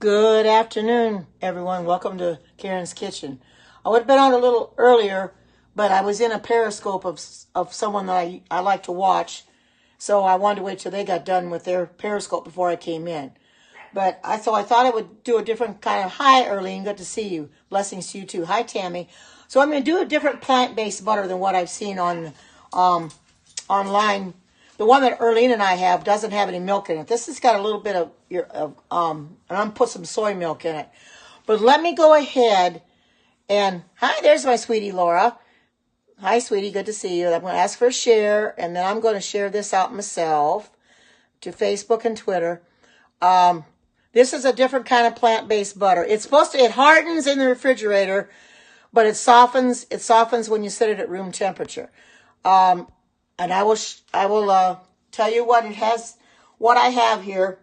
Good afternoon, everyone. Welcome to Karen's Kitchen. I would have been on a little earlier, but I was in a periscope of someone that I like to watch. So I wanted to wait till they got done with their periscope before I came in. But I thought I would do a different kind of, hi, Erlene, good to see you. Blessings to you too. Hi, Tammy. So I'm going to do a different plant-based butter than what I've seen on online. The one that Erlene and I have doesn't have any milk in it. This has got a little bit and I'm going to put some soy milk in it. But let me go ahead and, hi, there's my sweetie Laura. Hi, sweetie, good to see you. I'm going to ask for a share, and then I'm going to share this out myself to Facebook and Twitter. This is a different kind of plant-based butter. It hardens in the refrigerator, but it softens when you set it at room temperature. And I will tell you what it has. What I have here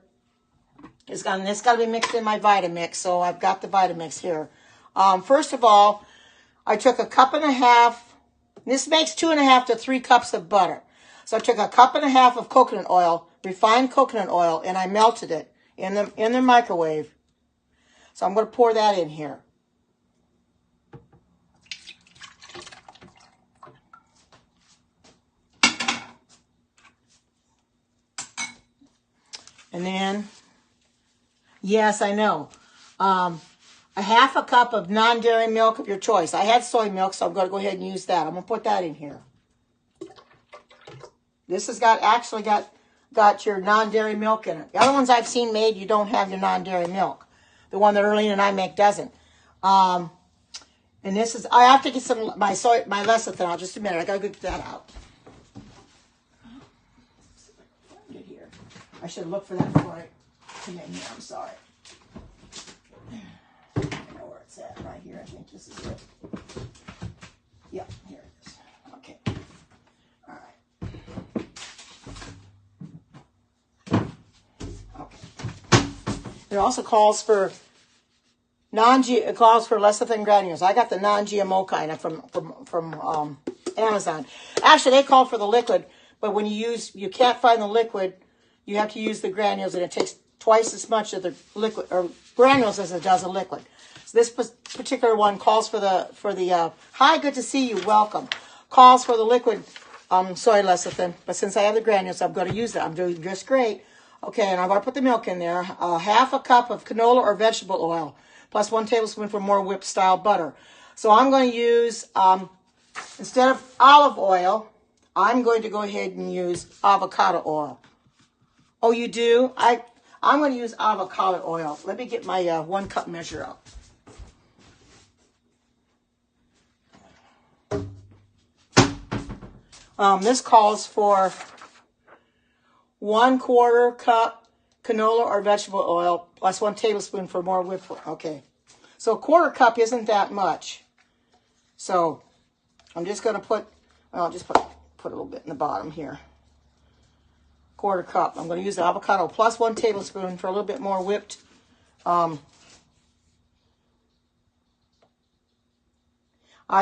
is it's got to be mixed in my Vitamix. So I've got the Vitamix here. First of all, I took a cup and a half. This makes 2.5 to 3 cups of butter. So I took a cup and a half of coconut oil, refined coconut oil, and I melted it in the microwave. So I'm going to pour that in here. And then, yes, I know, a half a cup of non-dairy milk of your choice. I had soy milk, so I'm going to go ahead and use that. I'm going to put that in here. This has got your non-dairy milk in it. The other ones I've seen made, you don't have your non-dairy milk. The one that Erlene and I make doesn't. And this is, I have to get some my lecithin out. Just a minute, I got to get that out. I should look for that before I come in here. I'm sorry. I know where it's at. Right here. I think this is it. Yeah, here it is. Okay. All right. Okay. It also calls for lecithin granules. I got the non-GMO kind from Amazon. Actually, they call for the liquid, but when you can't find the liquid, you have to use the granules, and it takes twice as much of the liquid or granules as it does a liquid. So this particular one calls for the hi, good to see you, welcome. Calls for the liquid soy lecithin, but since I have the granules, I'm going to use that. I'm doing just great. Okay, and I'm going to put the milk in there. Half a cup of canola or vegetable oil, plus 1 tablespoon for more whipped style butter. So I'm going to use, instead of olive oil, I'm going to go ahead and use avocado oil. Oh, you do? I'm going to use avocado oil. Let me get my 1 cup measure out. This calls for 1/4 cup canola or vegetable oil plus 1 tablespoon for more whipped. Okay, so 1/4 cup isn't that much. So I'm just going to put. I'll just put a little bit in the bottom here. 1/4 cup. I'm going to use the avocado plus 1 tablespoon for a little bit more whipped. I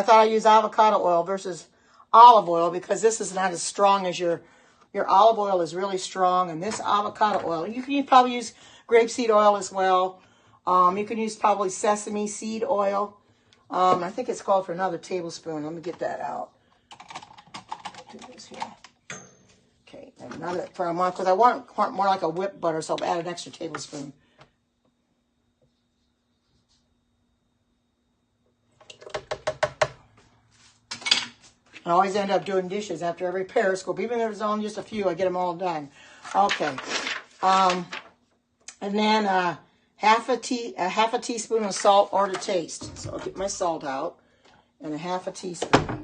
thought I'd use avocado oil versus olive oil because this is not as strong as your olive oil is really strong, and this avocado oil. You can probably use grapeseed oil as well. You can use probably sesame seed oil. I think it's called for another tablespoon. Let me get that out. Do this here. Okay, another for a month because I want more like a whipped butter, so I'll add an extra tablespoon. I always end up doing dishes after every periscope, even if there's only just a few. I get them all done. Okay, and then half a teaspoon of salt or to taste. So I'll get my salt out and a half a teaspoon.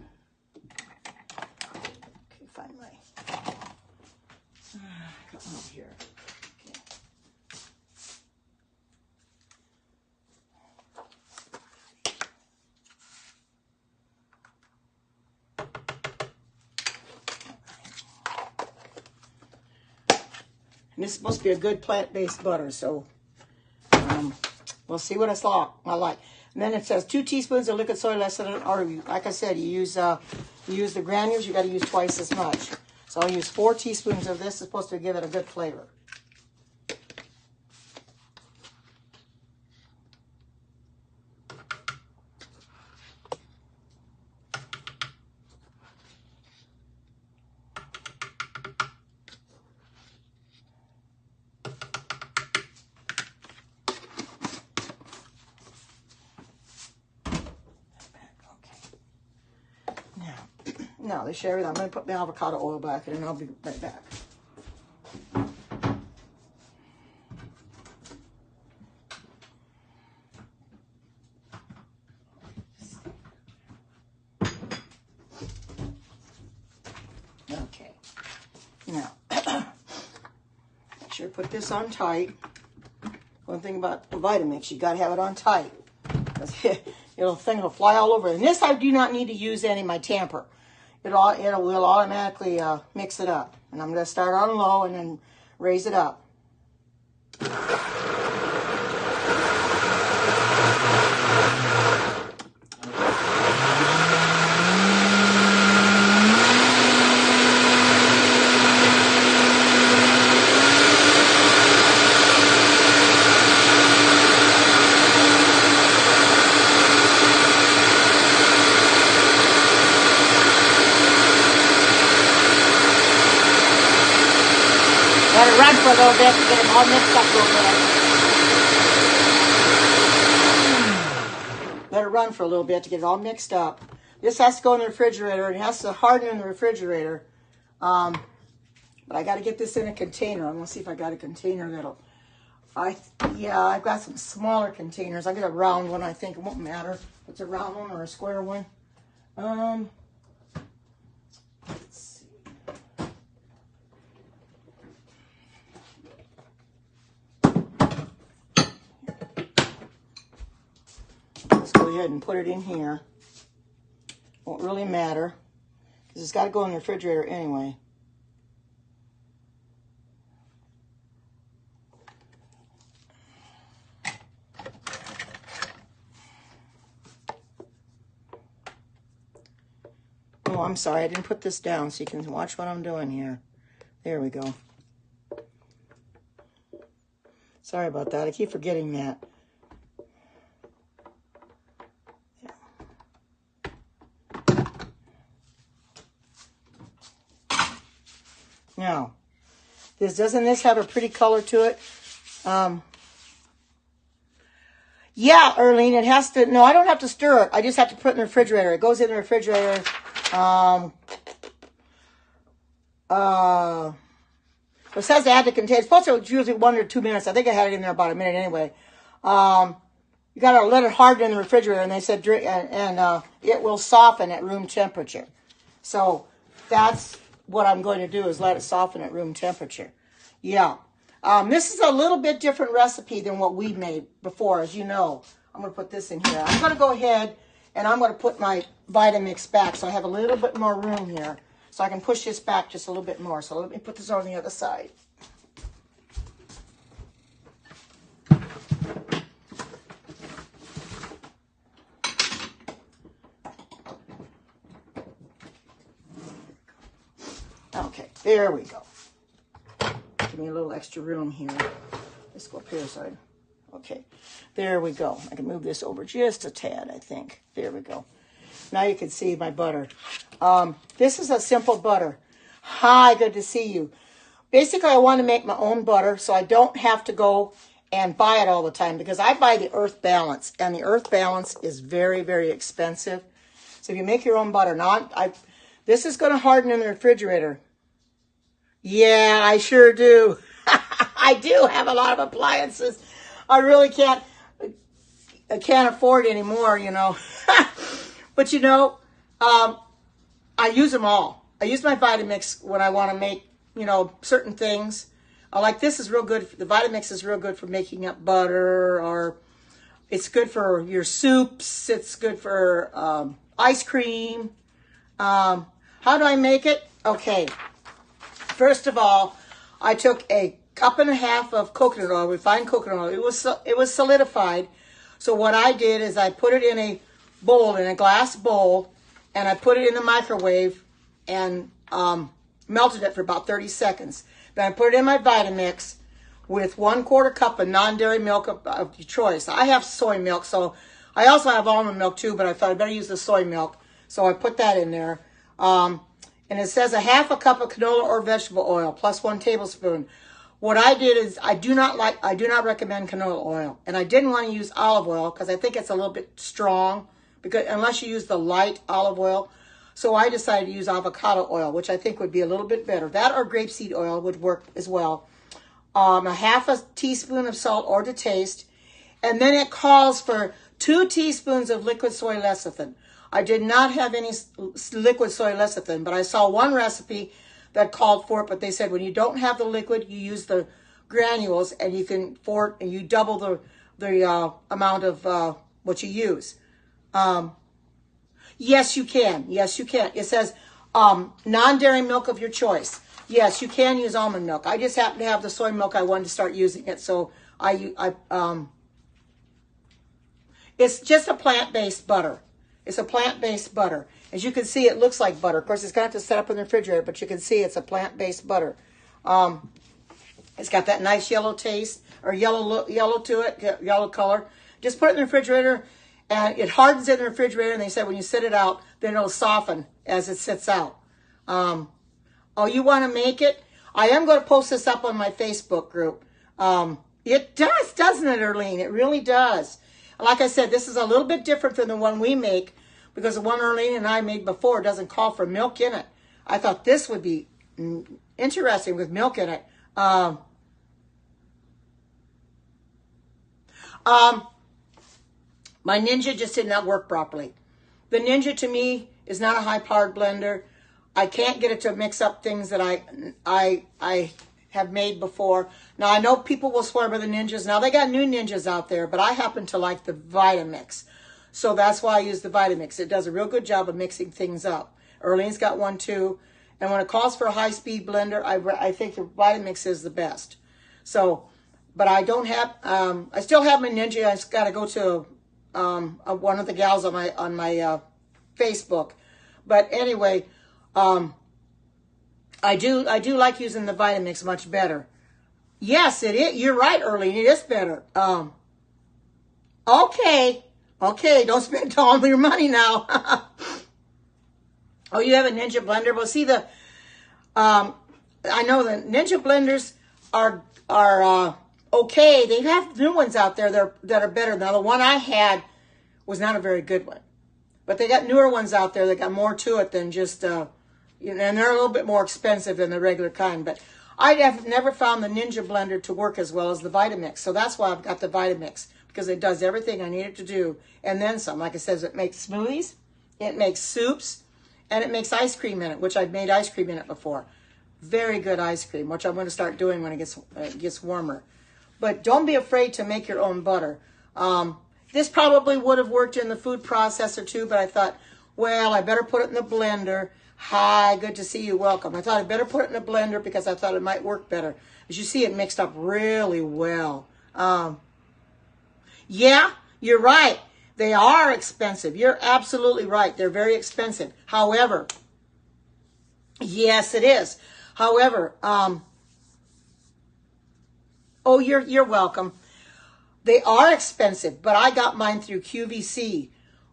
Here. Okay. And this is supposed to be a good plant-based butter, so we'll see what it's like. And then it says 2 teaspoons of liquid soy lecithin, or like I said, you use the granules, you got to use twice as much. So I'll use 4 teaspoons of this. It's supposed to give it a good flavor. No, they share everything. I'm going to put my avocado oil back in and I'll be right back. Okay. Now, make sure to put this on tight. One thing about the Vitamix, you got to have it on tight. It'll thing will fly all over. And this I do not need to use any of my tamper. It will automatically mix it up. And I'm going to start on low and then raise it up. Let it run for a little bit to get them all mixed up a little bit. Let it run for a little bit to get it all mixed up. This has to go in the refrigerator. It has to harden in the refrigerator. But I got to get this in a container. I'm going to see if I got a container that'll... Yeah, I've got some smaller containers. I got a round one, I think. It won't matter if it's a round one or a square one. Let's see. Go ahead and put it in here. Won't really matter because it's got to go in the refrigerator anyway. Oh, I'm sorry, I didn't put this down so you can watch what I'm doing here. There we go. Sorry about that, I keep forgetting that. Now, doesn't this have a pretty color to it? Yeah, Erlene, it has to, no, I don't have to stir it. I just have to put it in the refrigerator. It goes in the refrigerator. It says to add the container. It's supposed to usually 1 or 2 minutes. I think I had it in there about a minute anyway. You got to let it harden in the refrigerator, and they said, it will soften at room temperature. So that's what I'm going to do is let it soften at room temperature. Yeah. This is a little bit different recipe than what we made before, as you know. I'm going to put this in here. I'm going to go ahead and I'm going to put my Vitamix back so I have a little bit more room here. So I can push this back just a little bit more. So let me put this on the other side. Okay, there we go. Give me a little extra room here. Let's go up here side. Okay, there we go. I can move this over just a tad, I think. There we go. Now you can see my butter. This is a simple butter. Hi, good to see you. Basically, I want to make my own butter so I don't have to go and buy it all the time because I buy the Earth Balance, and the Earth Balance is very, very expensive. So if you make your own butter, this is going to harden in the refrigerator. Yeah, I sure do. I do have a lot of appliances. I really can't afford any more, you know. But, you know, I use them all. I use my Vitamix when I want to make, you know, certain things. Like this is real good. The Vitamix is real good for making up butter, or it's good for your soups. It's good for ice cream. How do I make it? Okay. First of all, I took a cup and a half of coconut oil, refined coconut oil. It was solidified. So what I did is I put it in a bowl, in a glass bowl, and I put it in the microwave and melted it for about 30 seconds. Then I put it in my Vitamix with 1/4 cup of non-dairy milk of your choice. I have soy milk, so I also have almond milk too, but I thought I'd better use the soy milk. So I put that in there. And it says a 1/2 cup of canola or vegetable oil plus 1 tablespoon. What I did is I do not recommend canola oil, and I didn't want to use olive oil because I think it's a little bit strong, because unless you use the light olive oil. So I decided to use avocado oil, which I think would be a little bit better. That or grapeseed oil would work as well. A half a teaspoon of salt or to taste. And then it calls for 2 teaspoons of liquid soy lecithin. I did not have any liquid soy lecithin, but I saw one recipe that called for it, but they said when you don't have the liquid, you use the granules, and you can and you double the amount of what you use. Yes, you can. Yes, you can. It says non-dairy milk of your choice. Yes, you can use almond milk. I just happen to have the soy milk. I wanted to start using it, so it's just a plant-based butter. It's a plant-based butter. As you can see, it looks like butter. Of course, it's going to have to set up in the refrigerator, but you can see it's a plant-based butter. It's got that nice yellow taste, or yellow to it, yellow color. Just put it in the refrigerator, and it hardens in the refrigerator, and they said when you sit it out, then it'll soften as it sits out. Oh, you want to make it? I am going to post this up on my Facebook group. It does, doesn't it, Erlene? It really does. Like I said, this is a little bit different than the one we make, because the one Erlene and I made before doesn't call for milk in it. I thought this would be interesting with milk in it. My Ninja just did not work properly. The Ninja, to me, is not a high-powered blender. I can't get it to mix up things that I have made before. Now, I know people will swear by the Ninjas. Now, they got new Ninjas out there, but I happen to like the Vitamix. So that's why I use the Vitamix. It does a real good job of mixing things up. Erlene's got one, too. And when it calls for a high-speed blender, I think the Vitamix is the best. So, but I don't have, I still have my Ninja. I just got to go to one of the gals on my Facebook. But anyway, I do like using the Vitamix much better. Yes, it is. You're right, Erlene. It is better. Okay, don't spend all your money now. Oh, you have a Ninja blender? Well, see I know the Ninja blenders are okay. They have new ones out there that are better. Now, the one I had was not a very good one, but they got newer ones out there that got more to it than just and they're a little bit more expensive than the regular kind. But I have never found the Ninja blender to work as well as the Vitamix, so that's why I've got the Vitamix, because it does everything I need it to do and then some. Like it says, it makes smoothies, it makes soups, and it makes ice cream in it, which I've made ice cream in it before. Very good ice cream, which I'm going to start doing when it gets warmer. But don't be afraid to make your own butter. This probably would have worked in the food processor too, but I thought, well, I better put it in the blender. Hi, good to see you. Welcome. I thought I better put it in the blender because I thought it might work better. As you see, it mixed up really well. Yeah, you're right. They are expensive. You're absolutely right. They're very expensive. However, yes, it is. However, oh, you're welcome. They are expensive, but I got mine through QVC,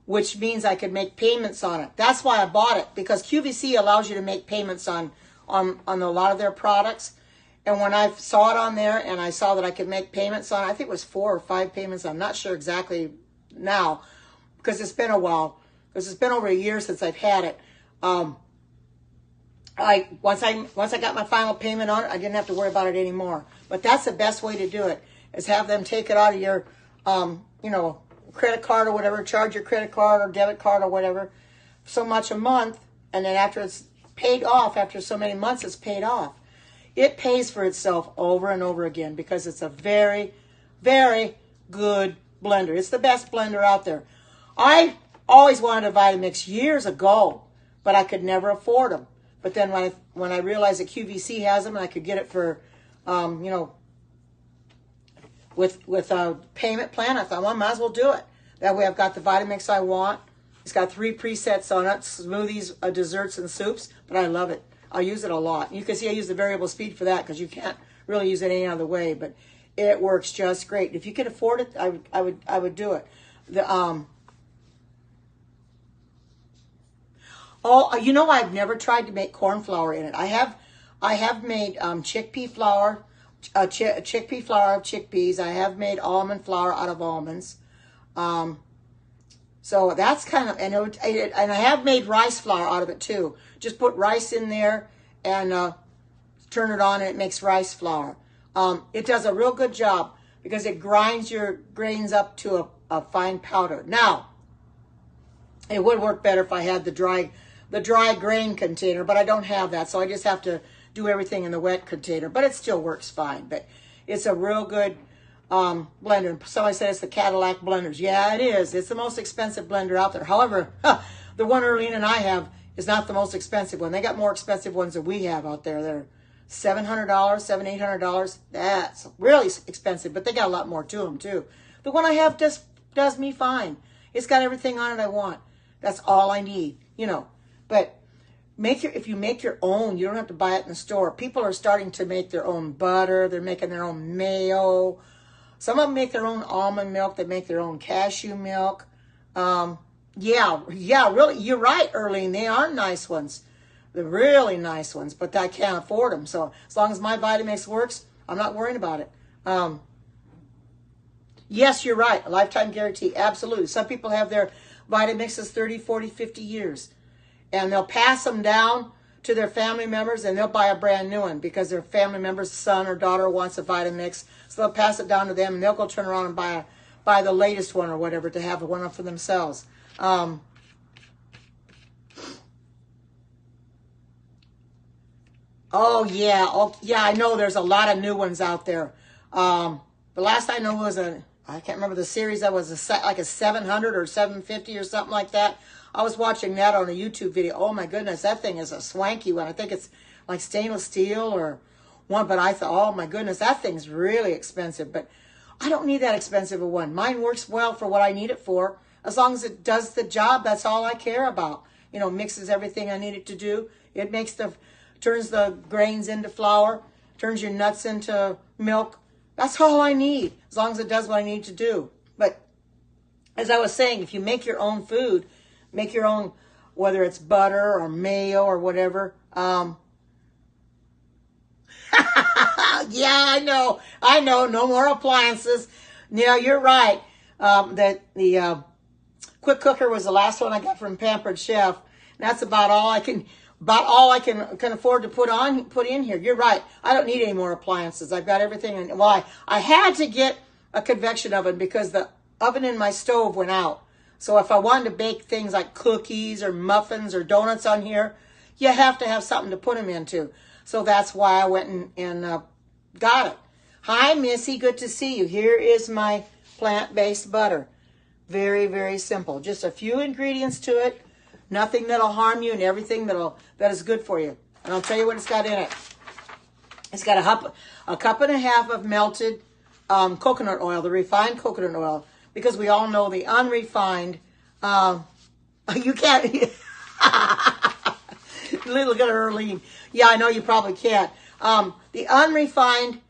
which means I could make payments on it. That's why I bought it, because QVC allows you to make payments on a lot of their products. And when I saw it on there and I saw that I could make payments on it, I think it was 4 or 5 payments. I'm not sure exactly now, because it's been a while, because it's been over a year since I've had it. Once I got my final payment on it, I didn't have to worry about it anymore. But that's the best way to do it, is have them take it out of your, credit card or whatever, charge your credit card or debit card or whatever, so much a month, and then after it's paid off, after so many months it's paid off. It pays for itself over and over again, because it's a very, very good blender. It's the best blender out there. I always wanted a Vitamix years ago, but I could never afford them. But then when I realized that QVC has them and I could get it for, with a payment plan, I thought, well, I might as well do it. That way I've got the Vitamix I want. It's got 3 presets on it, smoothies, desserts, and soups, but I love it. I use it a lot. You can see I use the variable speed for that, because you can't really use it any other way, but it works just great. If you could afford it, I would do it. I've never tried to make corn flour in it. I have made chickpea flour, chickpea flour of chickpeas. I have made almond flour out of almonds. So that's kind of, and I have made rice flour out of it too. Just put rice in there and turn it on and it makes rice flour. It does a real good job because it grinds your grains up to a fine powder. Now, it would work better if I had the dry grain container, but I don't have that, so I just have to do everything in the wet container. But it still works fine. But it's a real good blender. Somebody said it's the Cadillac blenders. Yeah, it is. It's the most expensive blender out there. However, the one Erlene and I have is not the most expensive one. They got more expensive ones than we have out there. They're $700, $800. That's really expensive, but they got a lot more to them too. The one I have just does me fine. It's got everything on it I want. That's all I need, you know. But if you make your own, you don't have to buy it in the store. People are starting to make their own butter. They're making their own mayo. Some of them make their own almond milk. They make their own cashew milk. Yeah, really, you're right, Erlene. They are nice ones. They're really nice ones, but I can't afford them. So as long as my Vitamix works, I'm not worrying about it. Yes, you're right. A lifetime guarantee. Absolutely. Some people have their Vitamixes 30, 40, 50 years. And they'll pass them down to their family members and they'll buy a brand new one because their family member's son or daughter wants a Vitamix. So they'll pass it down to them and they'll go turn around and buy the latest one or whatever to have one for themselves. Oh yeah, I know there's a lot of new ones out there. The last I know was I can't remember the series that was like a 700 or 750 or something like that. I was watching that on a YouTube video. Oh my goodness, that thing is a swanky one. I think it's like stainless steel or one, but I thought, oh my goodness, that thing's really expensive. But I don't need that expensive a one. Mine works well for what I need it for. As long as it does the job, that's all I care about. You know, mixes everything I need it to do. It turns the grains into flour, turns your nuts into milk. That's all I need, as long as it does what I need to do. But as I was saying, if you make your own food, make your own, whether it's butter or mayo or whatever. Yeah, I know, no more appliances. Yeah, you're right. That the quick cooker was the last one I got from Pampered Chef. That's about all I can afford to put in here. You're right. I don't need any more appliances. I've got everything. Well, I had to get a convection oven because the oven in my stove went out. So if I wanted to bake things like cookies or muffins or donuts on here, you have to have something to put them into. So that's why I went and got it. Hi, Missy. Good to see you. Here is my plant-based butter. Very, very simple. Just a few ingredients to it. Nothing that'll harm you and everything that is good for you. And I'll tell you what it's got in it. It's got a cup and a half of melted coconut oil, the refined coconut oil, because we all know the unrefined, you can't, little good Erlene. Yeah, I know you probably can't. The unrefined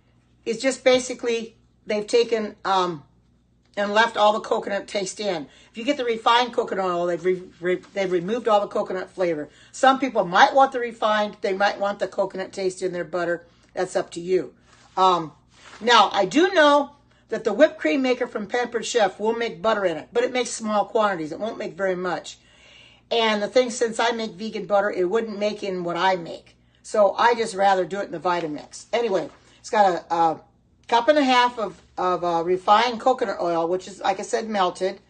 is just basically, they've taken and left all the coconut taste in. If you get the refined coconut oil, they've removed all the coconut flavor. Some people might want the refined. They might want the coconut taste in their butter. That's up to you. Now, I do know that the whipped cream maker from Pampered Chef will make butter in it, but it makes small quantities. It won't make very much. And the thing, since I make vegan butter, it wouldn't make in what I make. So I just rather do it in the Vitamix. Anyway, it's got a cup and a half of refined coconut oil, which is, like I said, melted.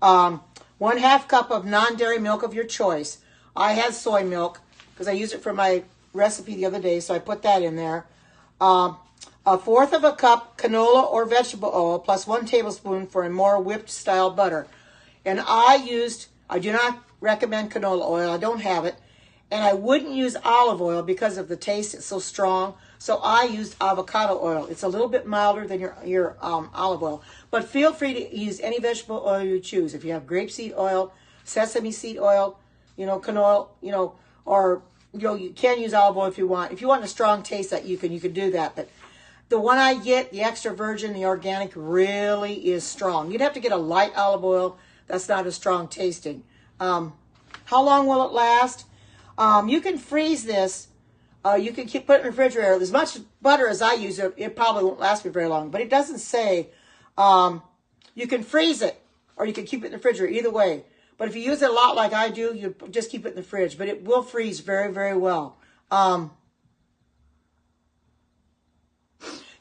1/2 cup of non-dairy milk of your choice. I had soy milk because I used it for my recipe the other day, so I put that in there. 1/4 of a cup canola or vegetable oil plus 1 tablespoon for a more whipped style butter. And I do not recommend canola oil. I don't have it. And I wouldn't use olive oil because of the taste. It's so strong. So I used avocado oil. It's a little bit milder than your olive oil. But feel free to use any vegetable oil you choose. If you have grapeseed oil, sesame seed oil, canola, or you can use olive oil if you want. If you want a strong taste, that you can do that. But the one I get, the extra virgin, the organic, really is strong. You'd have to get a light olive oil. That's not as strong tasting. How long will it last? You can freeze this. You can put it in the refrigerator. As much butter as I use, it probably won't last me very long. But it doesn't say. You can freeze it. or you can keep it in the refrigerator, either way. But if you use it a lot like I do, you just keep it in the fridge. But it will freeze very, very well.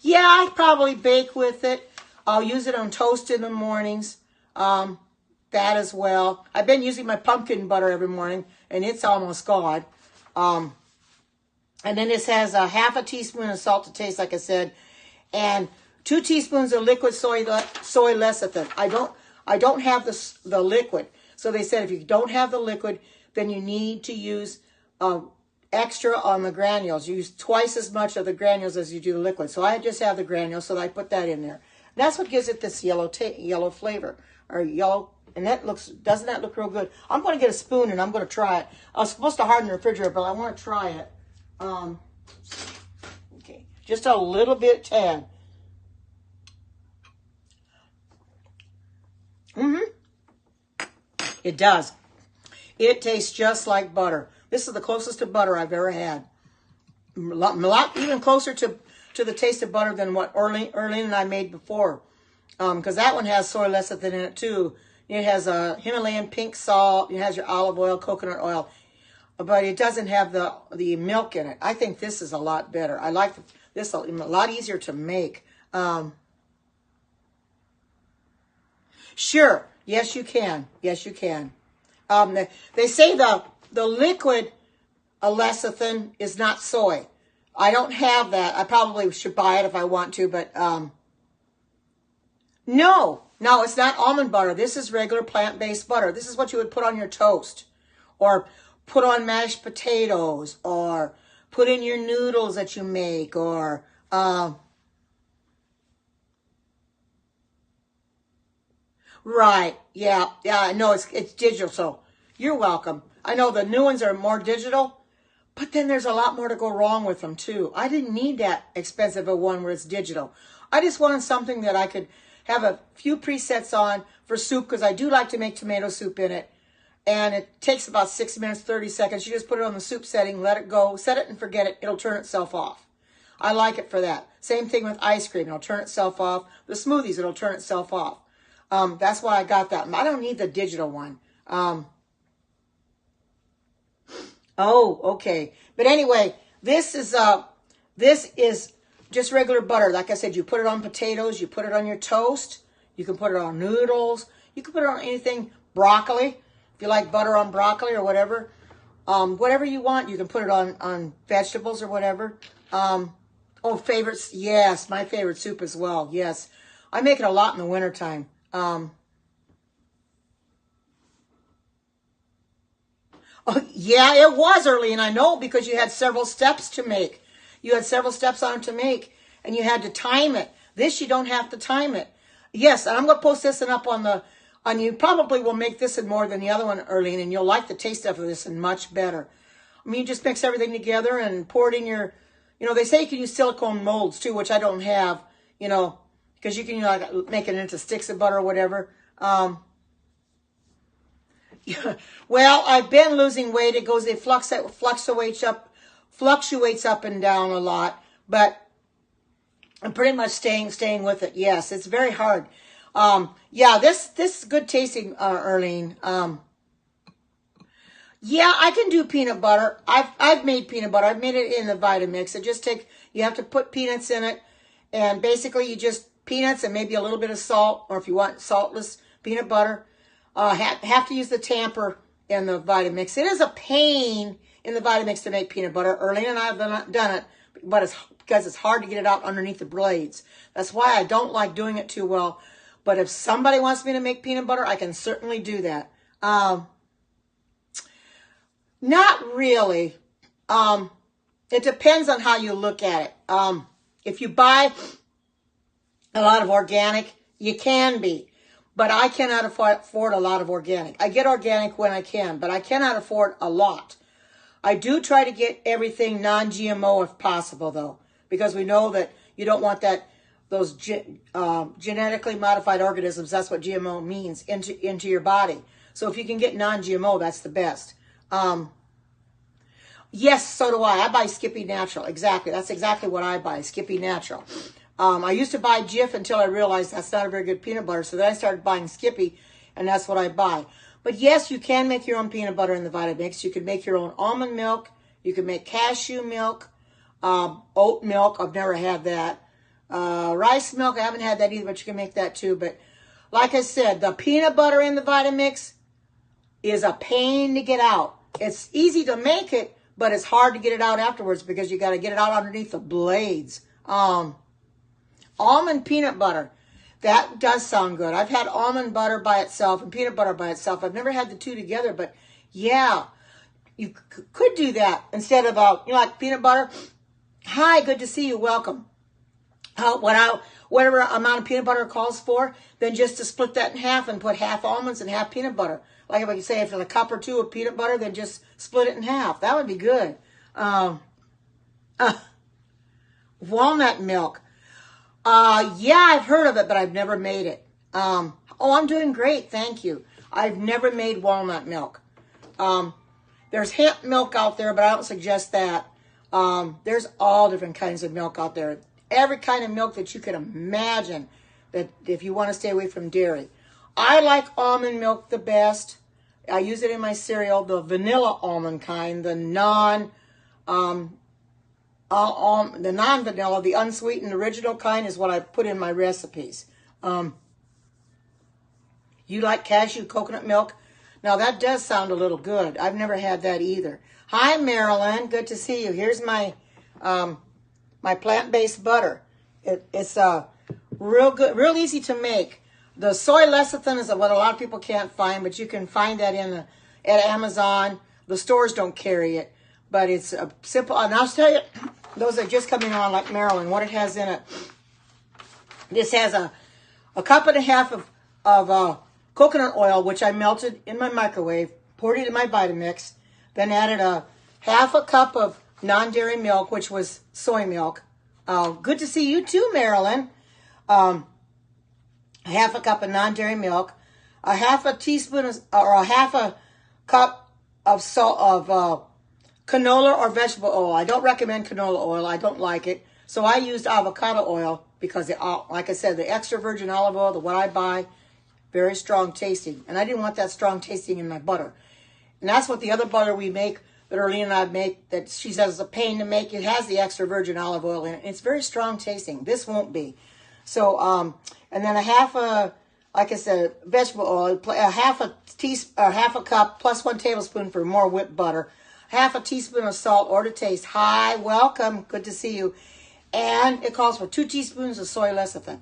Yeah, I probably bake with it. I'll use it on toast in the mornings. That as well. I've been using my pumpkin butter every morning, and it's almost gone. And then this has a half a teaspoon of salt to taste, like I said, and 2 teaspoons of liquid soy lecithin. I don't have the liquid, so they said if you don't have the liquid, then you need to use extra on the granules. Use twice as much of the granules as you do the liquid. So I just have the granules, so I put that in there. That's what gives it this yellow flavor, or yellow. And doesn't that look real good? I'm going to get a spoon and I'm going to try it. I was supposed to harden the refrigerator, but I want to try it. Okay, just a little bit, tad. It does. It tastes just like butter. This is the closest to butter I've ever had. A lot even closer to the taste of butter than what Arlene and I made before. Because that one has soy lecithin in it too. It has a Himalayan pink salt. It has your olive oil, coconut oil. But it doesn't have the milk in it. I think this is a lot better. I like this a lot easier to make. Sure. Yes, you can. Yes, you can. They say the liquid lecithin is not soy. I don't have that. I probably should buy it if I want to, but no, it's not almond butter. This is regular plant-based butter. This is what you would put on your toast, or put on mashed potatoes, or put in your noodles that you make, or right. Yeah, I know it's digital, so you're welcome. I know the new ones are more digital, but then there's a lot more to go wrong with them too. I didn't need that expensive a one where it's digital. I just wanted something that I could have a few presets on for soup, because I do like to make tomato soup in it. And it takes about 6 minutes, 30 seconds. You just put it on the soup setting, let it go, set it and forget it. It'll turn itself off. I like it for that. Same thing with ice cream. It'll turn itself off. The smoothies, it'll turn itself off. That's why I got that. I don't need the digital one. Oh, okay. But anyway, this is just regular butter. Like I said, you put it on potatoes, you put it on your toast, you can put it on noodles, you can put it on anything, broccoli, if you like butter on broccoli or whatever. Whatever you want, you can put it on vegetables or whatever. Oh, favorites, yes, my favorite soup as well, yes. I make it a lot in the wintertime. Oh, yeah, it was early, and I know, because you had several steps to make. You had several steps on it to make, and you had to time it. This, you don't have to time it. Yes, and I'm going to post this one up on you probably will make this one more than the other one, Erlene, and you'll like the taste of this and much better. I mean, you just mix everything together and pour it in your, they say you can use silicone molds too, which I don't have, because you can like make it into sticks of butter or whatever. Well, I've been losing weight. It fluctuates up and down a lot, but I'm pretty much staying with it. Yes, it's very hard. Yeah, this is good tasting, Erlene. Yeah, I can do peanut butter. I've made peanut butter. I've made it in the Vitamix. You have to put peanuts in it, and basically you just peanuts and maybe a little bit of salt, or if you want saltless peanut butter. Have to use the tamper in the Vitamix. It is a pain in the Vitamix to make peanut butter. Erlene and I have done it, but because it's hard to get it out underneath the blades. That's why I don't like doing it too well. But if somebody wants me to make peanut butter, I can certainly do that. Not really. It depends on how you look at it. If you buy a lot of organic, you can be. But I cannot afford a lot of organic. I get organic when I can, but I cannot afford a lot. I do try to get everything non-GMO if possible, though, because we know that you don't want those genetically modified organisms, that's what GMO means, into your body. So if you can get non-GMO, that's the best. Yes, so do I. I buy Skippy Natural. Exactly. That's exactly what I buy, Skippy Natural. I used to buy Jif until I realized that's not a very good peanut butter. So then I started buying Skippy, and that's what I buy. But yes, you can make your own peanut butter in the Vitamix. You can make your own almond milk. You can make cashew milk, oat milk. I've never had that. Rice milk, I haven't had that either, but you can make that too. But like I said, the peanut butter in the Vitamix is a pain to get out. It's easy to make it, but it's hard to get it out afterwards because you got to get it out underneath the blades. Almond peanut butter. That does sound good. I've had almond butter by itself and peanut butter by itself. I've never had the two together, but yeah, you could do that instead of, like peanut butter. Hi, good to see you. Welcome. Whatever amount of peanut butter it calls for, then just to split that in half and put half almonds and half peanut butter. Like if I could say if it's a cup or two of peanut butter, then just split it in half. That would be good. Walnut milk. Yeah, I've heard of it, but I've never made it. I'm doing great. Thank you. I've never made walnut milk. There's hemp milk out there, but I don't suggest that. There's all different kinds of milk out there. Every kind of milk that you can imagine, that if you want to stay away from dairy. I like almond milk the best. I use it in my cereal, the vanilla almond kind, the non-vanilla, the unsweetened original kind is what I put in my recipes. You like cashew coconut milk? Now that does sound a little good. I've never had that either. Hi, Marilyn. Good to see you. Here's my my plant-based butter. It's real good, real easy to make. The soy lecithin is what a lot of people can't find, but you can find that at Amazon. The stores don't carry it, but it's a simple. And I'll tell you, those are just coming on like Marilyn, what it has in it. This has a cup and a half of coconut oil, which I melted in my microwave, poured it in my Vitamix, then added a half a cup of non-dairy milk, which was soy milk. Good to see you too, Marilyn. Half a cup of non-dairy milk, a half a teaspoon or a half a cup of salt of canola or vegetable oil. I don't recommend canola oil. I don't like it. So I used avocado oil because, like I said, the extra virgin olive oil, what I buy, very strong tasting. And I didn't want that strong tasting in my butter. And that's what the other butter we make, that Erlene and I make, that she says is a pain to make. It has the extra virgin olive oil in it. It's very strong tasting. This won't be. So, and then a half a, like I said, vegetable oil, a half a cup plus 1 tablespoon for more whipped butter, half a teaspoon of salt or to taste. Hi, welcome, good to see you. And it calls for 2 teaspoons of soy lecithin,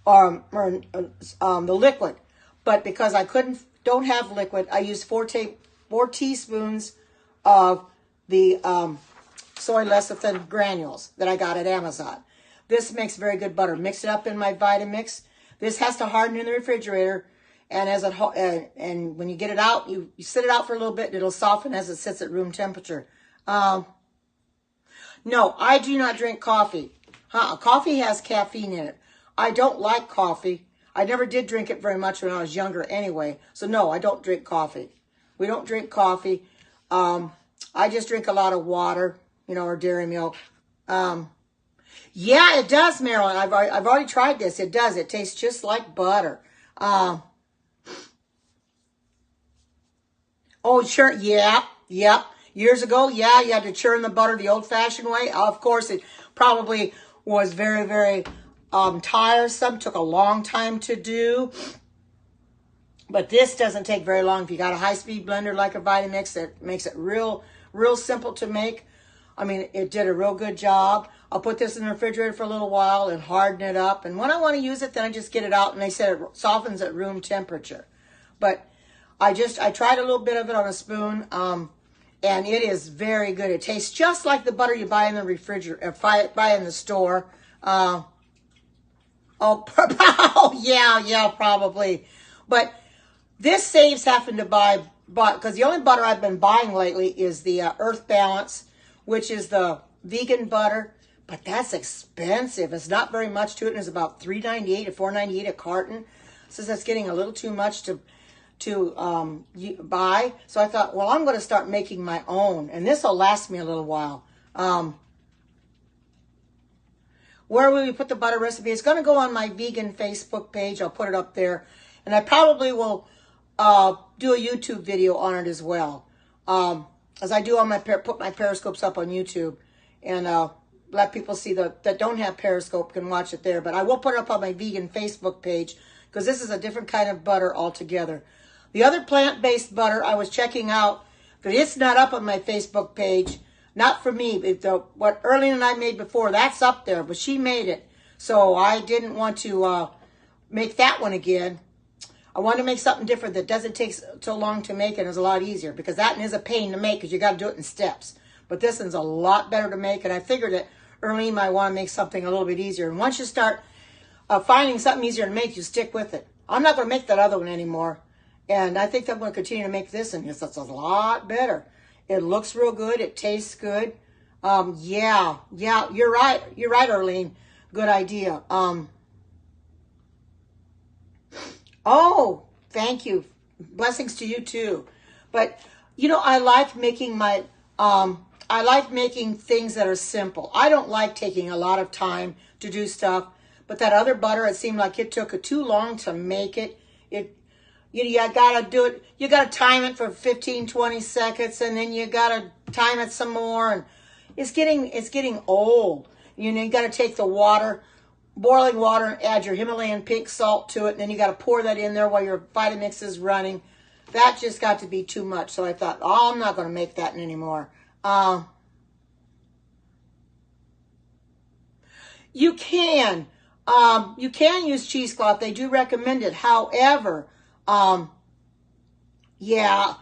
the liquid. But because I don't have liquid, I used 4 teaspoons of the soy lecithin granules that I got at Amazon. This makes very good butter. Mix it up in my Vitamix. This has to harden in the refrigerator, and and when you get it out, you sit it out for a little bit, and it'll soften as it sits at room temperature. No, I do not drink coffee. Coffee has caffeine in it. I don't like coffee. I never did drink it very much when I was younger anyway. So no, I don't drink coffee. We don't drink coffee. I just drink a lot of water, or dairy milk. Yeah, it does, Marilyn. I've already tried this. It does. It tastes just like butter. Oh, sure. Yeah. Yep. Years ago, yeah, you had to churn the butter the old-fashioned way. Of course, it probably was very, very tiresome. Took a long time to do. But this doesn't take very long. If you got a high-speed blender like a Vitamix, it makes it real simple to make. I mean, it did a real good job. I'll put this in the refrigerator for a little while and harden it up. And when I want to use it, then I just get it out. And they said it softens at room temperature. But I tried a little bit of it on a spoon. And it is very good. It tastes just like the butter you buy in the refrigerator, buy in the store. Oh, yeah, probably. But this saves having to buy, because the only butter I've been buying lately is the Earth Balance, which is the vegan butter, but that's expensive. It's not very much to it, and it's about $3.98 to $4.98 a carton. So that's getting a little too much to buy. So I thought, well, I'm going to start making my own, and this will last me a little while. Where will we put the butter recipe? It's going to go on my vegan Facebook page. I'll put it up there, and I probably will do a YouTube video on it as well. As I do on my, put my Periscopes up on YouTube, and let people see that don't have Periscope can watch it there. But I will put it up on my vegan Facebook page, because this is a different kind of butter altogether. The other plant-based butter I was checking out, but it's not up on my Facebook page. Not for me. What Erlene and I made before, that's up there, but she made it. So I didn't want to make that one again. I wanted to make something different that doesn't take so long to make and is a lot easier, because that one is a pain to make because you got to do it in steps. But this one's a lot better to make, and I figured that Erlene might want to make something a little bit easier. And once you start finding something easier to make, you stick with it. I'm not going to make that other one anymore, and I think I'm going to continue to make this one because it's a lot better. It looks real good. It tastes good. Yeah, you're right. You're right, Erlene. Good idea. Oh, thank you. Blessings to you too. But, you know, I like making I like making things that are simple. I don't like taking a lot of time to do stuff. But that other butter, it seemed like it took too long to make it. You got to do it. You got to time it for 15, 20 seconds, and then you got to time it some more. And it's getting old. You know, you got to take the water, boiling water, and add your Himalayan pink salt to it, and then you got to pour that in there while your Vitamix is running. That just got to be too much. So I thought, oh, I'm not going to make that anymore. You can use cheesecloth. They do recommend it. However, yeah,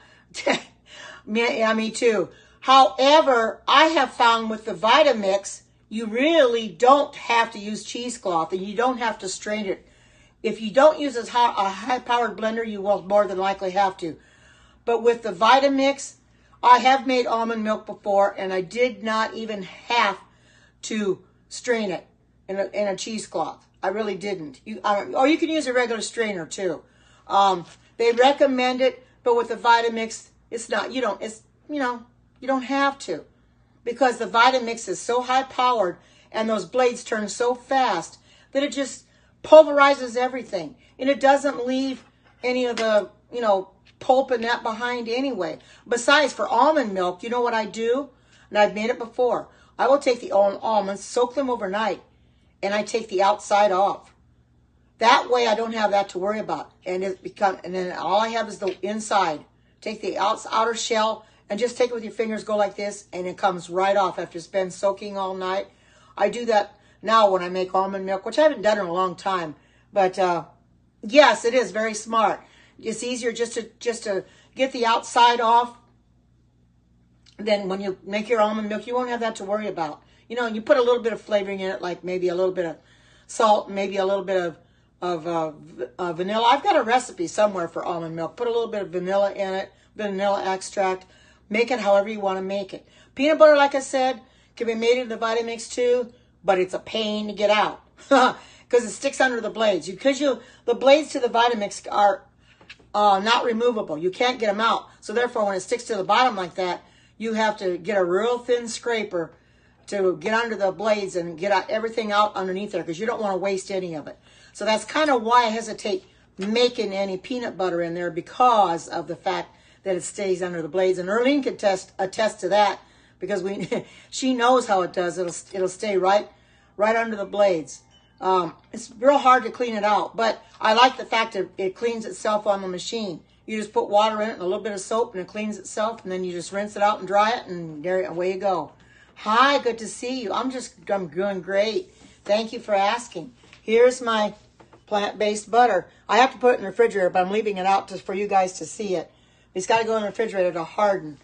me too. However, I have found with the Vitamix, you really don't have to use cheesecloth, and you don't have to strain it. If you don't use a high-powered blender, you will more than likely have to. But with the Vitamix, I have made almond milk before, and I did not even have to strain it in a cheesecloth. I really didn't. Or you can use a regular strainer too. They recommend it, but with the Vitamix, it's not. You don't have to, because the Vitamix is so high powered and those blades turn so fast that it just pulverizes everything, and it doesn't leave any of the pulp and that behind anyway. Besides, for almond milk, you know what I do, and I've made it before. I will take the almonds, soak them overnight, and I take the outside off. That way I don't have that to worry about. And then all I have is the inside. Take the outer shell and just take it with your fingers, go like this, and it comes right off after it's been soaking all night. I do that now when I make almond milk, which I haven't done in a long time. But yes, it is very smart. It's easier just to get the outside off. Then when you make your almond milk, you won't have that to worry about. You put a little bit of flavoring in it, like maybe a little bit of salt, maybe a little bit of vanilla. I've got a recipe somewhere for almond milk. Put a little bit of vanilla in it, vanilla extract. Make it however you want to make it. Peanut butter, like I said, can be made in the Vitamix too, but it's a pain to get out because it sticks under the blades. The blades to the Vitamix are not removable. You can't get them out. So therefore, when it sticks to the bottom like that, you have to get a real thin scraper to get under the blades and get everything out underneath there, because you don't want to waste any of it. So that's kind of why I hesitate making any peanut butter in there, because of the fact that it stays under the blades. And Erlene can attest to that, because she knows how it does. It'll stay right under the blades. It's real hard to clean it out, but I like the fact that it cleans itself on the machine. You just put water in it and a little bit of soap, and it cleans itself, and then you just rinse it out and dry it, and away you go. Hi, good to see you. I'm doing great. Thank you for asking. Here's my plant-based butter. I have to put it in the refrigerator, but I'm leaving it out for you guys to see it. It's got to go in the refrigerator to harden.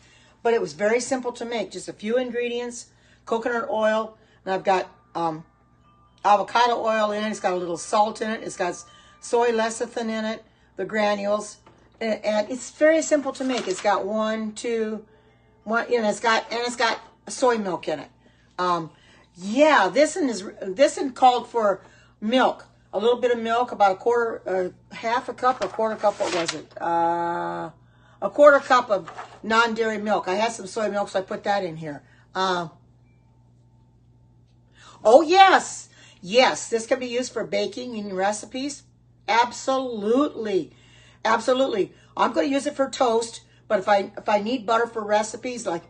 But it was very simple to make. Just a few ingredients, coconut oil, and I've got avocado oil in it. It's got a little salt in it. It's got soy lecithin in it, the granules, and it's very simple to make. It's got it's got soy milk in it. Yeah, this one called for milk. A little bit of milk, about half a cup, a quarter cup. What was it? A quarter cup of non-dairy milk. I had some soy milk, so I put that in here. Oh yes, this can be used for baking in recipes. Absolutely. Absolutely. I'm going to use it for toast, but if I need butter for recipes, like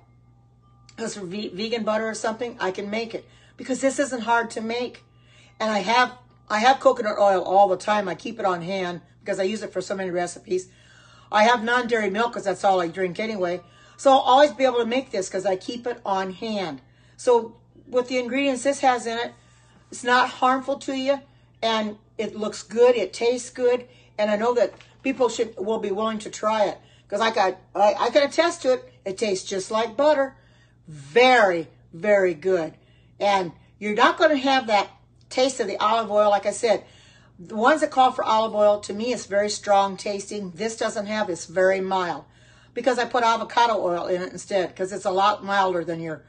this for vegan butter or something, I can make it because this isn't hard to make. And I have coconut oil all the time. I keep it on hand because I use it for so many recipes. I have non-dairy milk because that's all I drink anyway. So I'll always be able to make this because I keep it on hand. So with the ingredients this has in it, it's not harmful to you, and it looks good, it tastes good, and I know that people will be willing to try it because I can attest to it. It tastes just like butter. Very, very good. And you're not going to have that taste of the olive oil. Like I said, the ones that call for olive oil, to me, it's very strong tasting. This doesn't have, it's very mild because I put avocado oil in it instead because it's a lot milder than your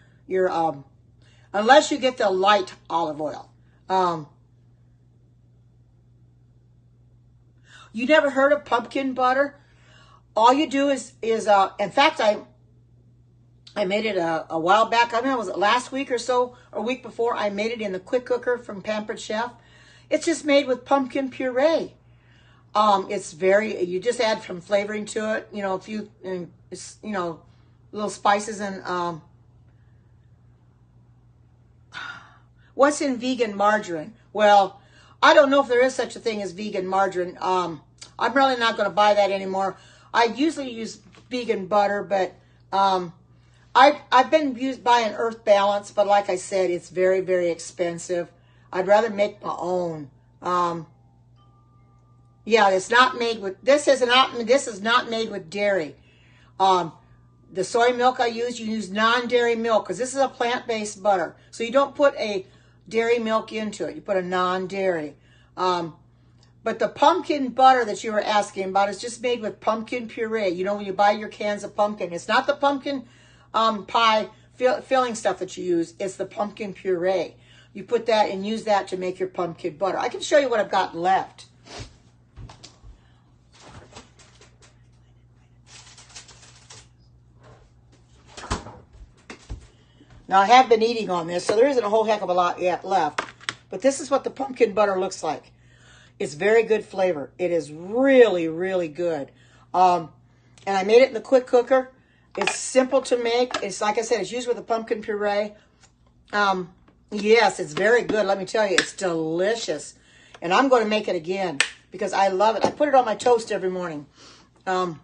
unless you get the light olive oil. You never heard of pumpkin butter? All you do is in fact, I made it a while back. I don't know, was it last week or so, or a week before? I made it in the quick cooker from Pampered Chef. It's just made with pumpkin puree. You just add some flavoring to it, a few, little spices and, what's in vegan margarine? Well, I don't know if there is such a thing as vegan margarine. I'm really not going to buy that anymore. I usually use vegan butter, but I've been buying Earth Balance, but like I said, it's very, very expensive. I'd rather make my own. Yeah, it's not made with, this is not made with dairy. The soy milk you use non-dairy milk because this is a plant-based butter. So you don't put a dairy milk into it. You put a non-dairy. But the pumpkin butter that you were asking about is just made with pumpkin puree. When you buy your cans of pumpkin, it's not the pumpkin pie filling stuff that you use. It's the pumpkin puree. You put that and use that to make your pumpkin butter. I can show you what I've got left. Now, I have been eating on this, so there isn't a whole heck of a lot yet left. But this is what the pumpkin butter looks like. It's very good flavor. It is really, really good. And I made it in the quick cooker. It's simple to make. It's like I said, it's used with a pumpkin puree. Yes, it's very good. Let me tell you, it's delicious. And I'm going to make it again because I love it. I put it on my toast every morning. I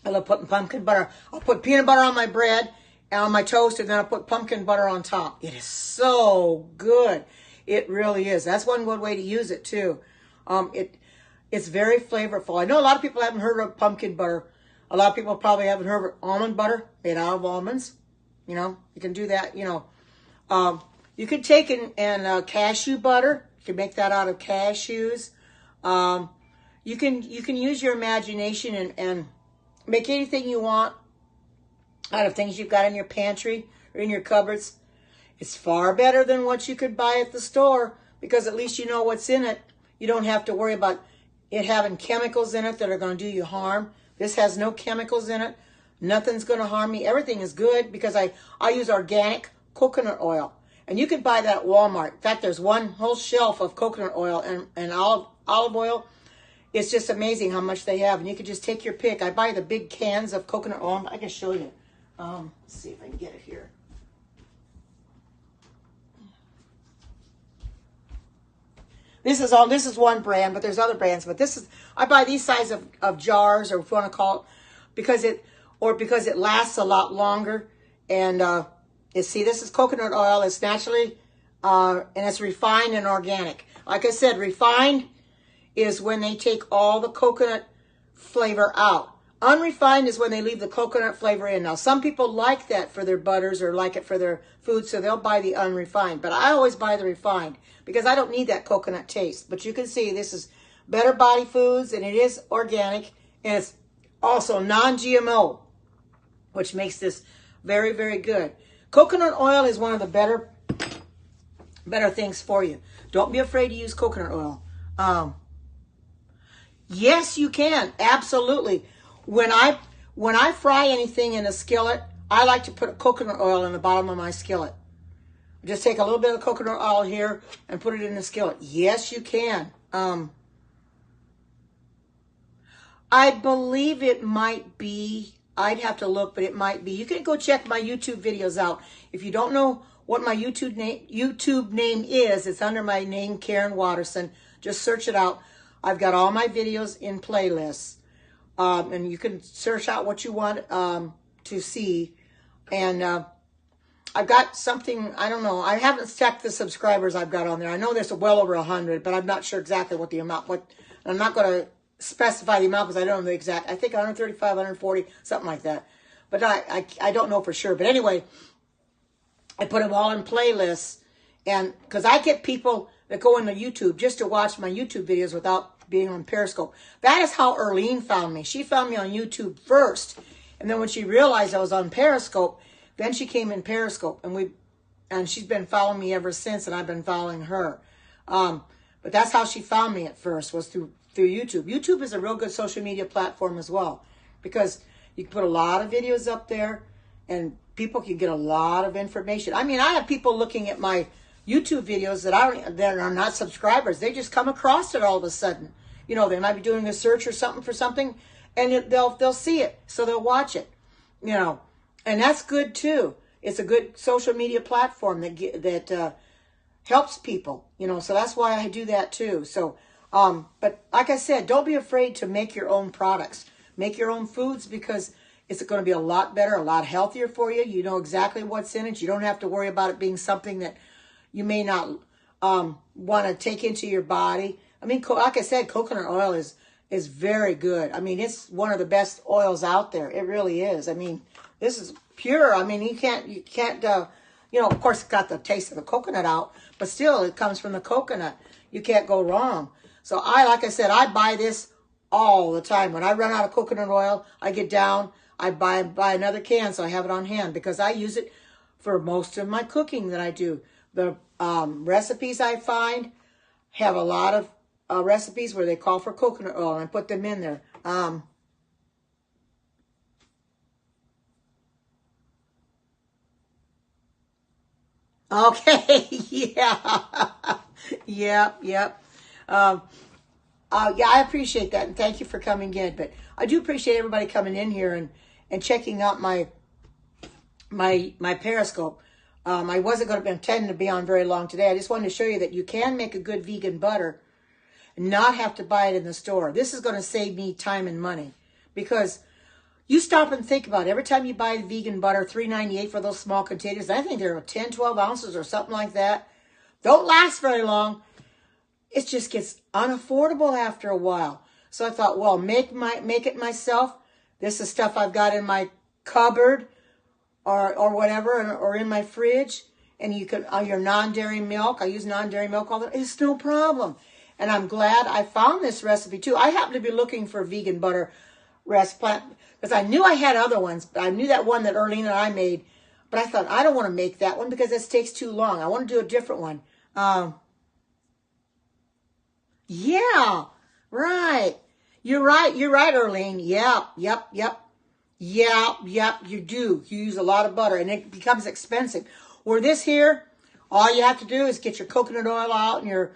love putting pumpkin butter. I'll put peanut butter on my bread and on my toast, and then I'll put pumpkin butter on top. It is so good. It really is. That's one good way to use it, too. It's very flavorful. I know a lot of people haven't heard of pumpkin butter. A lot of people probably haven't heard of almond butter made out of almonds. You can do that, You could take and cashew butter. You can make that out of cashews. You can use your imagination and make anything you want out of things you've got in your pantry or in your cupboards. It's far better than what you could buy at the store because at least you know what's in it. You don't have to worry about it having chemicals in it that are going to do you harm. This has no chemicals in it. Nothing's going to harm me. Everything is good because I use organic coconut oil. And you can buy that at Walmart. In fact, there's one whole shelf of coconut oil and olive oil. It's just amazing how much they have. And you can just take your pick. I buy the big cans of coconut oil. I can show you. Let's see if I can get it here. This is one brand, but there's other brands. But I buy these size of jars, or if you want to call it, because it lasts a lot longer. And see, this is coconut oil. It's naturally, and it's refined and organic. Like I said, refined is when they take all the coconut flavor out. Unrefined is when they leave the coconut flavor in. Now, some people like that for their butters or like it for their food, so they'll buy the unrefined. But I always buy the refined because I don't need that coconut taste. But you can see this is Better Body Foods, and it is organic, and it's also non-GMO, which makes this very, very good. Coconut oil is one of the better things for you. Don't be afraid to use coconut oil. Yes, you can. Absolutely. When I fry anything in a skillet, I like to put coconut oil in the bottom of my skillet. Just take a little bit of coconut oil here and put it in the skillet. Yes, you can. I believe it might be. I'd have to look, but it might be. You can go check my YouTube videos out. If you don't know what my YouTube name is, it's under my name, Karen Watterson. Just search it out. I've got all my videos in playlists. And you can search out what you want to see. And I've got something, I don't know. I haven't checked the subscribers I've got on there. I know there's well over 100, but I'm not sure exactly what the amount. I'm not going to specify the amount because I don't know the exact. I think 135, 140, something like that. But I don't know for sure. But anyway, I put them all in playlists. And because I get people that go into YouTube just to watch my YouTube videos without being on Periscope. That is how Erlene found me. She found me on YouTube first. And then when she realized I was on Periscope, then she came in Periscope. And she's been following me ever since, and I've been following her. But that's how she found me at first, was through YouTube. YouTube is a real good social media platform as well, because you can put a lot of videos up there and people can get a lot of information. I mean, I have people looking at my YouTube videos that are not subscribers. They just come across it all of a sudden. You know, they might be doing a search or something for something, and they'll see it, so they'll watch it. You know, and that's good too. It's a good social media platform that helps people. You know, so that's why I do that too. So, but like I said, don't be afraid to make your own products, make your own foods, because it's going to be a lot better, a lot healthier for you. You know exactly what's in it. You don't have to worry about it being something that you may not want to take into your body. I mean, like I said, coconut oil is very good. I mean, it's one of the best oils out there. It really is. I mean, this is pure. I mean, you can't, you know, of course, it's got the taste of the coconut out, but still, it comes from the coconut. You can't go wrong. So like I said, I buy this all the time. When I run out of coconut oil, I get down, I buy another can so I have it on hand, because I use it for most of my cooking that I do. The recipes I find have a lot of recipes where they call for coconut oil, and I put them in there. Okay, yeah, yep. Yeah, I appreciate that, and thank you for coming in. But I do appreciate everybody coming in here and checking out my Periscope. I wasn't going to intend to be on very long today. I just wanted to show you that you can make a good vegan butter and not have to buy it in the store. This is going to save me time and money, because you stop and think about it. Every time you buy vegan butter, $3.98 for those small containers. I think they're 10, 12 ounces or something like that. Don't last very long. It just gets unaffordable after a while. So I thought, well, make it myself. This is stuff I've got in my cupboard or whatever, or in my fridge. And you can, your non-dairy milk. I use non-dairy milk all the time. It's no problem. And I'm glad I found this recipe too. I happen to be looking for vegan butter recipe, because I knew I had other ones. But I knew that one that Erlene and I made. But I thought, I don't want to make that one because it takes too long. I want to do a different one. Yeah, right. You're right, Erlene. Yep. Yeah, you do. You use a lot of butter, and it becomes expensive. Where this here, all you have to do is get your coconut oil out and your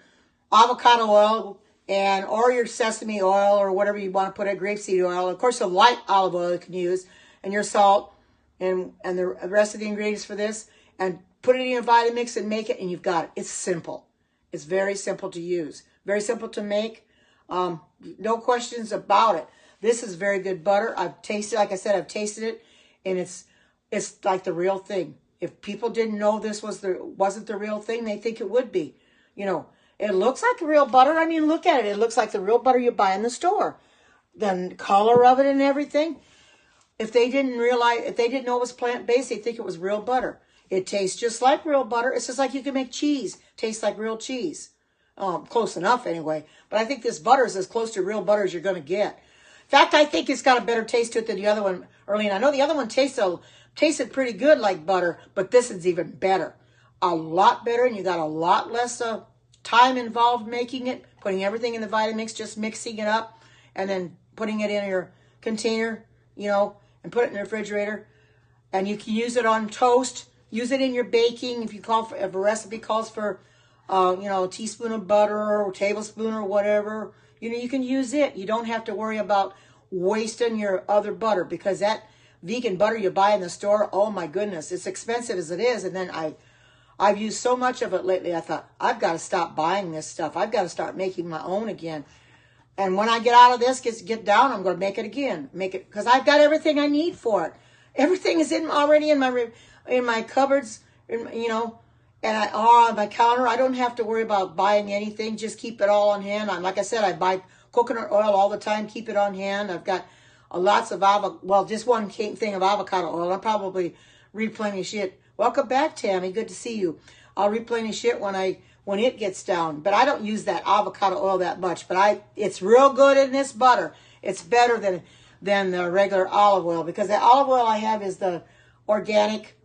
avocado oil or your sesame oil or whatever you want to put in, grapeseed oil. Of course, a light olive oil you can use, and your salt and the rest of the ingredients for this, and put it in your Vitamix and make it, and you've got it. It's simple. It's very simple to use. Very simple to make. No questions about it. This is very good butter. I've tasted, like I said, I've tasted it, and it's like the real thing. If people didn't know this wasn't the real thing, they think it would be. You know, it looks like real butter. I mean, look at it. It looks like the real butter you buy in the store. The color of it and everything. If they didn't know it was plant-based, they'd think it was real butter. It tastes just like real butter. It's just like you can make cheese. Tastes like real cheese. Close enough anyway. But I think this butter is as close to real butter as you're going to get. In fact, I think it's got a better taste to it than the other one, Erlene. I know the other one tasted pretty good like butter, but this is even better. A lot better, and you got a lot less time involved making it, putting everything in the Vitamix, just mixing it up, and then putting it in your container, you know, and put it in the refrigerator. And you can use it on toast. Use it in your baking. If a recipe calls for, you know, a teaspoon of butter or a tablespoon or whatever, you know, you can use it. You don't have to worry about wasting your other butter, because that vegan butter you buy in the store, oh my goodness, it's expensive as it is. And then I've used so much of it lately, I thought, I've got to stop buying this stuff. I've got to start making my own again. And when I get out of this, get down, I'm going to make it again. Make it, because I've got everything I need for it. Everything is already in my cupboards, you know, and on my counter. I don't have to worry about buying anything. Just keep it all on hand. Like I said, I buy coconut oil all the time. Keep it on hand. I've got lots of just one thing of avocado oil. I'll probably replenish it. Welcome back, Tammy. Good to see you. I'll replenish it when it gets down. But I don't use that avocado oil that much. But it's real good in this butter. It's better than the regular olive oil, because the olive oil I have is the organic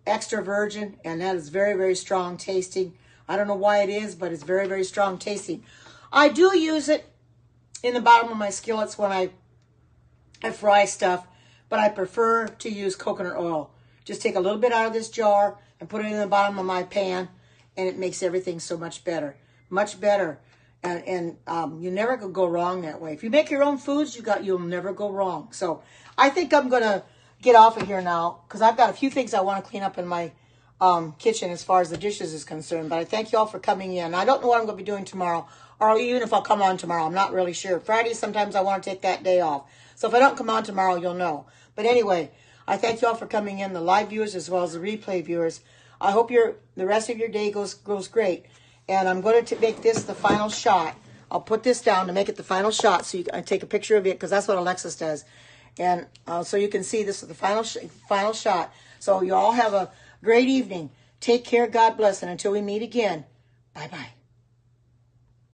extra virgin, and that is very, very strong tasting. I don't know why it is, but it's very, very strong tasting. I do use it in the bottom of my skillets when I fry stuff, but I prefer to use coconut oil. Just take a little bit out of this jar and put it in the bottom of my pan, and it makes everything so much better. Much better. And you never could go wrong that way. If you make your own foods, you'll never go wrong. So I think I'm going to get off of here now, because I've got a few things I want to clean up in my kitchen as far as the dishes is concerned. But I thank you all for coming in. I don't know what I'm going to be doing tomorrow, or even if I'll come on tomorrow. I'm not really sure. Friday, sometimes I want to take that day off. So if I don't come on tomorrow, you'll know. But anyway, I thank you all for coming in, the live viewers as well as the replay viewers. I hope the rest of your day goes great. And I'm going to make this the final shot. I'll put this down to make it the final shot, so you can take a picture of it, because that's what Alexis does. And so you can see this is the final shot. So you all have a great evening. Take care. God bless. And until we meet again, bye-bye.